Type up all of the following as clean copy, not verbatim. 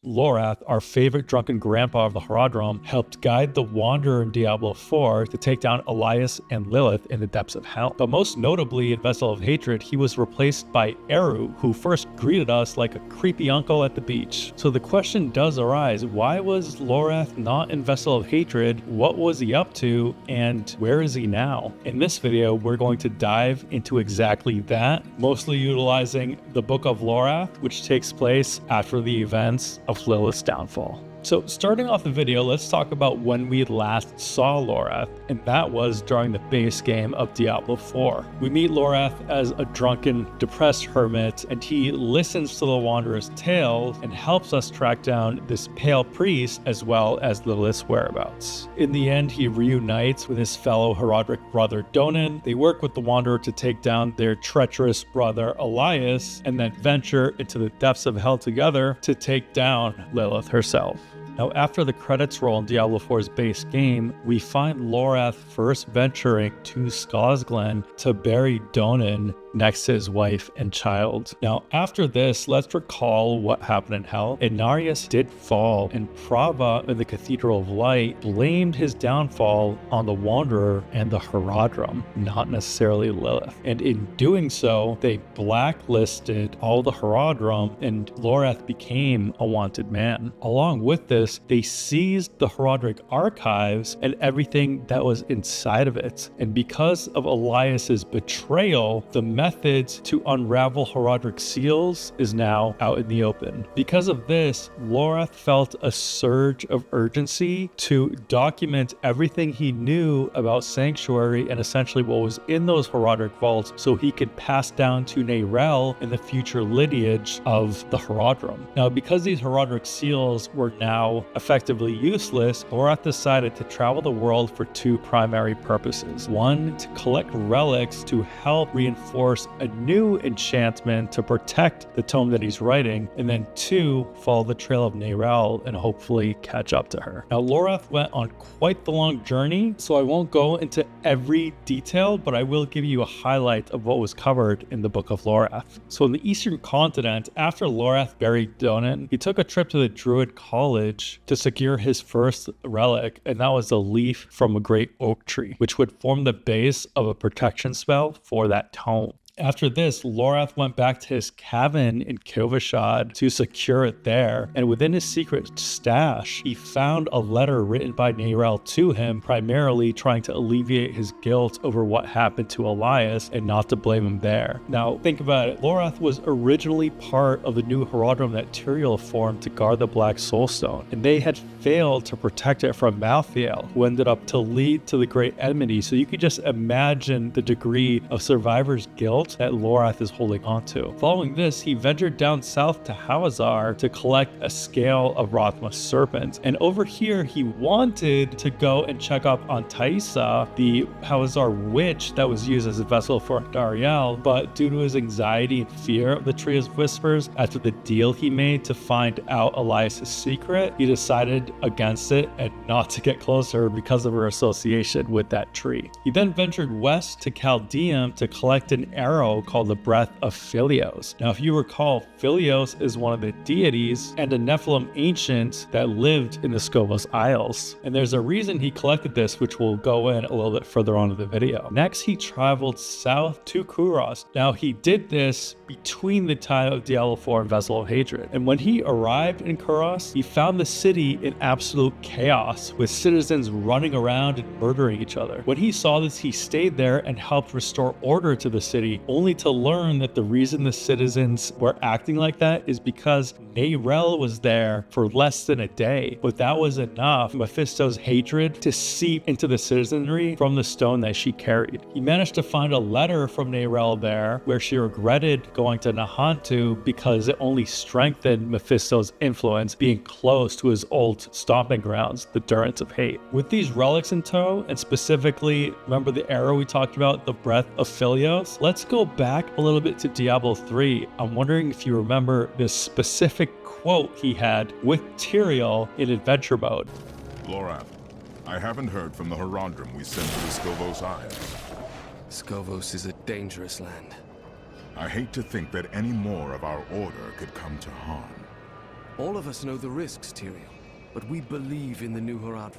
Lorath, our favorite drunken grandpa of the Horadrim, helped guide the Wanderer in Diablo 4 to take down Elias and Lilith in the depths of hell. But most notably in Vessel of Hatred, he was replaced by Eru, who first greeted us like a creepy uncle at the beach. So the question does arise, why was Lorath not in Vessel of Hatred? What was he up to? And where is he now? In this video, we're going to dive into exactly that, mostly utilizing the Book of Lorath, which takes place after the events of Lilith's downfall. So starting off the video, let's talk about when we last saw Lorath, and that was during the base game of Diablo 4. We meet Lorath as a drunken, depressed hermit, and he listens to the Wanderer's tales and helps us track down this pale priest as well as Lilith's whereabouts. In the end, he reunites with his fellow Horadric brother Donan. They work with the Wanderer to take down their treacherous brother Elias, and then venture into the depths of hell together to take down Lilith herself. Now, after the credits roll in Diablo 4's base game, we find Lorath first venturing to Scosglen to bury Donan next to his wife and child. Now, after this, let's recall what happened in Hell. Inarius did fall, and Prava in the Cathedral of Light blamed his downfall on the Wanderer and the Horadrim, not necessarily Lilith. And in doing so, they blacklisted all the Horadrim, and Lorath became a wanted man. Along with this, they seized the Horadric archives and everything that was inside of it. And because of Elias's betrayal, the methods to unravel Horadric seals is now out in the open. Because of this, Lorath felt a surge of urgency to document everything he knew about Sanctuary and essentially what was in those Horadric vaults so he could pass down to Tyrael in the future lineage of the Horadrim. Now, because these Horadric seals were now effectively useless, Lorath decided to travel the world for two primary purposes. One, to collect relics to help reinforce a new enchantment to protect the tome that he's writing, and then two, follow the trail of Tyrael and hopefully catch up to her. Now, Lorath went on quite the long journey, so I won't go into every detail, but I will give you a highlight of what was covered in the Book of Lorath. So in the Eastern continent, after Lorath buried Donan, he took a trip to the Druid College to secure his first relic, and that was a leaf from a great oak tree, which would form the base of a protection spell for that tome. After this, Lorath went back to his cabin in Kovashad to secure it there, and within his secret stash, he found a letter written by Tyrael to him, primarily trying to alleviate his guilt over what happened to Elias and not to blame him there. Now, think about it. Lorath was originally part of the new Horadrim that Tyrael formed to guard the Black Soulstone, and they had failed to protect it from malthael, who ended up to lead to the Great Enmity, so you could just imagine the degree of survivor's guilt that Lorath is holding onto. Following this, he ventured down south to Hawezar to collect a scale of Rothma's serpent. And over here, he wanted to go and check up on Taisa, the Hawezar witch that was used as a vessel for Tyrael, but due to his anxiety and fear of the Tree of Whispers, after the deal he made to find out Elias' secret, he decided against it and not to get closer because of her association with that tree. He then ventured west to Caldeum to collect an arrow called the Breath of Philios. Now, if you recall, Philios is one of the deities and a Nephilim ancient that lived in the Skovos Isles. And there's a reason he collected this, which we'll go in a little bit further on in the video. Next, he traveled south to Kurast. Now, he did this between the time of Diablo 4 and Vessel of Hatred. And when he arrived in Kurast, he found the city in absolute chaos, with citizens running around and murdering each other. When he saw this, he stayed there and helped restore order to the city, only to learn that the reason the citizens were acting like that is because Tyrael was there for less than a day. But that was enough for Mephisto's hatred to seep into the citizenry from the stone that she carried. He managed to find a letter from Tyrael there where she regretted going to Nahantu because it only strengthened Mephisto's influence, being close to his old stomping grounds, the Durance of Hate. With these relics in tow, and specifically, remember the arrow we talked about, the Breath of Philios? Let's go back a little bit to Diablo 3. I'm wondering if you remember this specific quote he had with Tyrael in adventure mode. Lorath, I haven't heard from the Horadrim we sent to the Skovos Isles. Skovos is a dangerous land. I hate to think that any more of our order could come to harm. All of us know the risks, Tyrael, but we believe in the new Horadrim.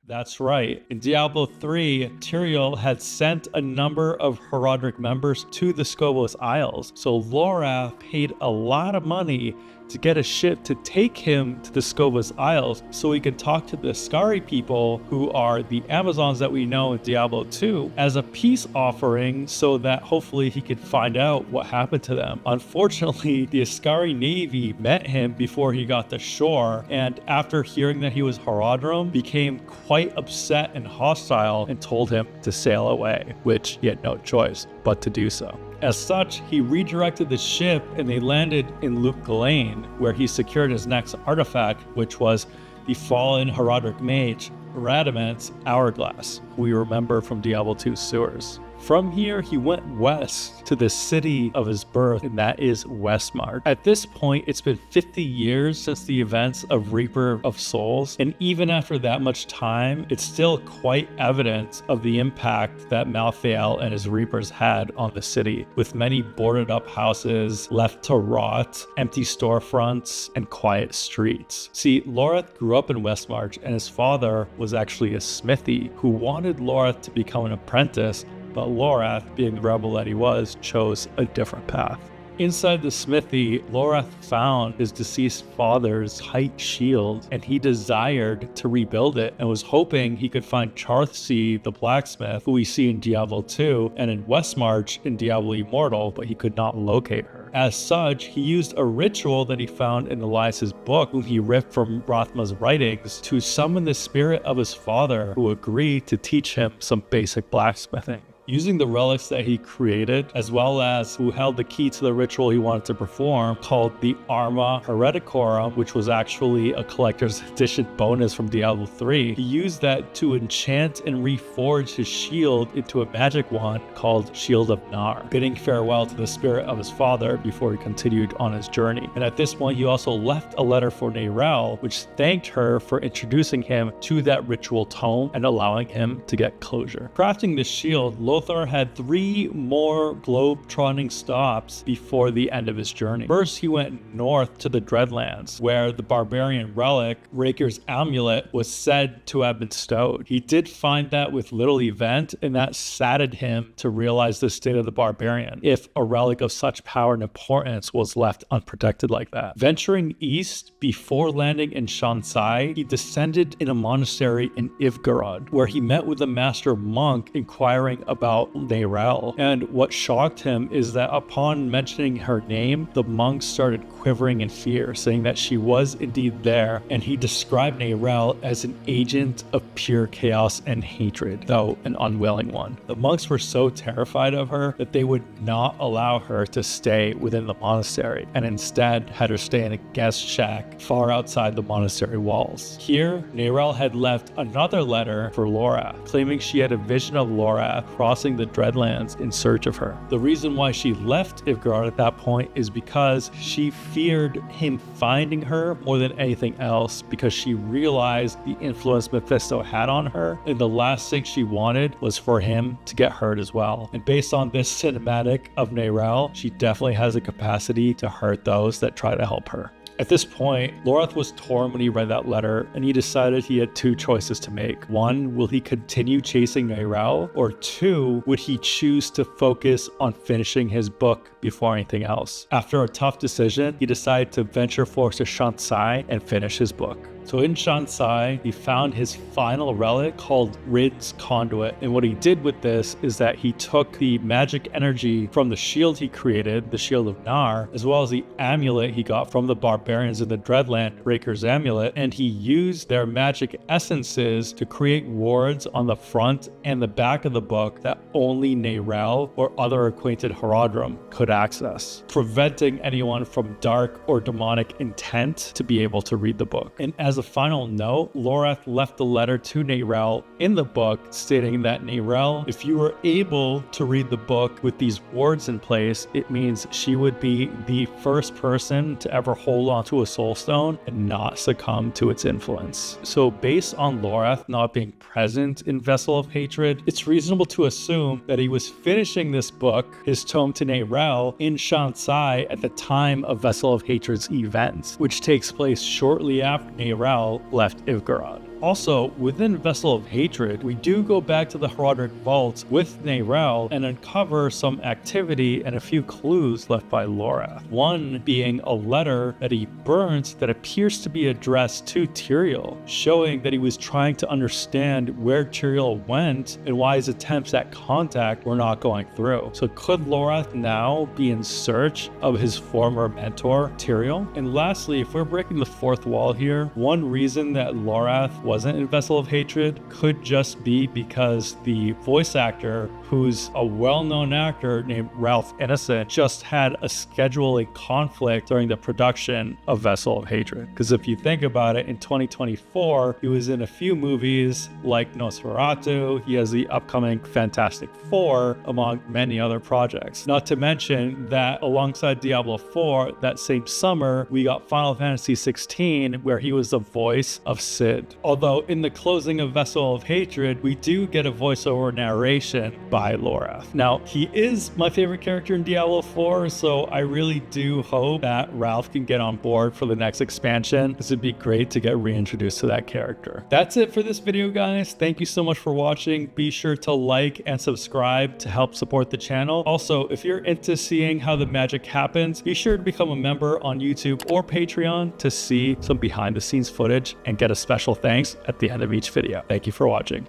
That's right. In Diablo 3, Tyrael had sent a number of Horadric members to the Skovos Isles, so Lorath paid a lot of money to get a ship to take him to the Skovos Isles so he could talk to the Skari people, who are the Amazons that we know in Diablo 2, as a peace offering so that hopefully he could find out what happened to them. Unfortunately, the Skari Navy met him before he got to shore, and after hearing that he was Horadrim, became quite upset and hostile and told him to sail away, which he had no choice but to do so. As such, he redirected the ship and they landed in Lut Gholein, where he secured his next artifact, which was the fallen Horadric mage Radament's hourglass, who we remember from Diablo 2's sewers. From here, he went west to the city of his birth, and that is Westmarch. At this point, it's been 50 years since the events of Reaper of Souls, and even after that much time, it's still quite evident of the impact that malthael and his Reapers had on the city, with many boarded up houses left to rot, empty storefronts, and quiet streets. See, Lorath grew up in Westmarch, and his father was actually a smithy who wanted Lorath to become an apprentice, but Lorath, being the rebel that he was, chose a different path. Inside the smithy, Lorath found his deceased father's height shield, and he desired to rebuild it and was hoping he could find Charthsea the blacksmith, who we see in Diablo 2 and in Westmarch in Diablo Immortal, but he could not locate her. As such, he used a ritual that he found in Elias's book, whom he ripped from Rothma's writings, to summon the spirit of his father, who agreed to teach him some basic blacksmithing. Using the relics that he created, as well as who held the key to the ritual he wanted to perform, called the Arma Hereticorum, which was actually a collector's edition bonus from Diablo 3, he used that to enchant and reforge his shield into a magic wand called Shield of Nar, bidding farewell to the spirit of his father before he continued on his journey. And at this point, he also left a letter for Tyrael, which thanked her for introducing him to that ritual tome and allowing him to get closure. Crafting the shield, Lothar had 3 more globe-trotting stops before the end of his journey. First, he went north to the Dreadlands, where the barbarian relic, Raker's Amulet, was said to have been stowed. He did find that with little event, and that saddened him to realize the state of the barbarian, if a relic of such power and importance was left unprotected like that. Venturing east, before landing in Xiansai, he descended in a monastery in Ivgorod, where he met with a master monk inquiring about Tyrael, and what shocked him is that upon mentioning her name, the monk started quivering in fear, saying that she was indeed there, and he described Tyrael as an agent of pure chaos and hatred, though an unwilling one. The monks were so terrified of her that they would not allow her to stay within the monastery, and instead had her stay in a guest shack far outside the monastery walls. Here, Tyrael had left another letter for Lorath, claiming she had a vision of Lorath crossing the Dreadlands in search of her. The reason why she left Ivgorod at that point is because she feared him finding her more than anything else, because she realized the influence Mephisto had on her, and the last thing she wanted was for him to get hurt as well. And based on this cinematic of Tyrael, she definitely has a capacity to hurt those that try to help her. At this point, Lorath was torn when he read that letter, and he decided he had 2 choices to make. 1, will he continue chasing Tyrael? Or 2, would he choose to focus on finishing his book before anything else? After a tough decision, he decided to venture forth to Xiansai and finish his book. So in Xiansai, he found his final relic called Rid's Conduit. And what he did with this is that he took the magic energy from the shield he created, the Shield of Nar, as well as the amulet he got from the barbarians in the Dreadland, Raker's Amulet, and he used their magic essences to create wards on the front and the back of the book that only Tyrael or other acquainted Horadrim could access, preventing anyone from dark or demonic intent to be able to read the book. And as as a final note, Lorath left a letter to Tyrael in the book stating that Tyrael, if you were able to read the book with these words in place, it means she would be the first person to ever hold onto a soul stone and not succumb to its influence. So based on Lorath not being present in Vessel of Hatred, it's reasonable to assume that he was finishing this book, his tome to Tyrael, in Xiansai at the time of Vessel of Hatred's events, which takes place shortly after Tyrael left Ivgorod. Also, within Vessel of Hatred, we do go back to the Herodic Vaults with Tyrael and uncover some activity and a few clues left by Lorath. One being a letter that he burnt that appears to be addressed to Tyrael, showing that he was trying to understand where Tyrael went and why his attempts at contact were not going through. So could Lorath now be in search of his former mentor, Tyrael? And lastly, if we're breaking the fourth wall here, one reason that Lorath wasn't in Vessel of Hatred could just be because the voice actor, who's a well-known actor named Ralph Ineson, just had a scheduling conflict during the production of Vessel of Hatred. Because if you think about it, in 2024, he was in a few movies like Nosferatu, he has the upcoming Fantastic Four, among many other projects. Not to mention that alongside Diablo 4, that same summer, we got Final Fantasy 16, where he was the voice of Cid. Although in the closing of Vessel of Hatred, we do get a voiceover narration by Lorath. Now, he is my favorite character in Diablo 4, so I really do hope that Ralph can get on board for the next expansion, because it'd be great to get reintroduced to that character. That's it for this video, guys. Thank you so much for watching. Be sure to like and subscribe to help support the channel. Also, if you're into seeing how the magic happens, be sure to become a member on YouTube or Patreon to see some behind the scenes footage and get a special thanks at the end of each video. Thank you for watching.